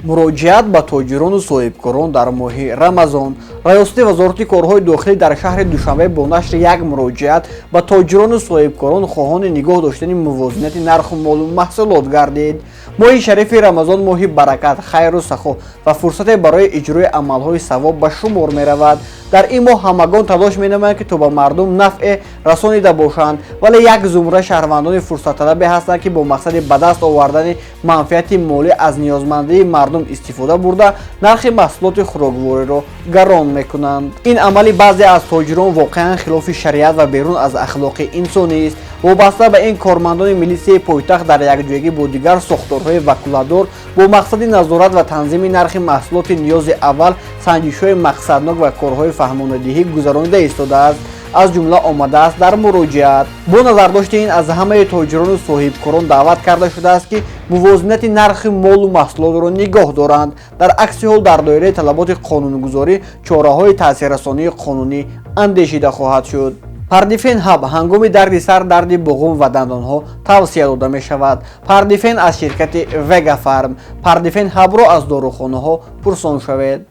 муроҷиат ба тоҷирону соҳибкорон дар моҳи Рамазон. Раёсати вазорати корҳои дохилӣ дар шаҳри Душанбе бо нашри як муроҷиат ба тоҷирону соҳибкорон хоҳони нигоҳ доштани мувозинати нархи молу маҳсулот гардид. моҳи шарифи Рамазон моҳи баракат, хайру, сахо ва фурсате барои иҷрои амалҳои савоб ба шумор меравад. дар ин моҳ ҳамагон талош менамоянд ки то ба мардум нафъе расонида бошанд, вале як зумра шаҳрвандони фурсаталабе ҳастанд ки бо мақсади ба даст овардани манфиати молӣ аз ниёзмандии мардум истифода бурда нархи маҳсулоти хӯроквориро гарон мекунанд. ин амали баъзе аз тоҷирон воқеан хилофи шариат ва берун аз ахлоқи инсонист. вобаста ба ин кормандони милисияи пойтахт дар якҷоягӣ бо дигар сохторҳои вакуладор бо мақсади назорат ва танзими нархи маҳсулоти ниёзи аввал санҷишҳои мақсаднок ва корҳои фаҳмонидиҳӣ гузаронида истодааст. аз ҷумла омадааст дар муроҷиат. бо назардошти ин аз ҳамаи тоҷирону соҳибкорон даъват карда шудааст ки мувозинати нархи молу маҳсулотро нигоҳ доранд. дар акси ҳол дар доираи талаботи қонунгузорӣ чораҳои таъсиррасонии қонунӣ андешида хоҳад шуд. пардифен ҳаб ҳангоми дарди сар, дарди боғум ва дандонҳо тавсия дода мешавад. пардифен аз ширкати вега фарм. пардифен ҳабро аз дорухонаҳо пурсон шавед.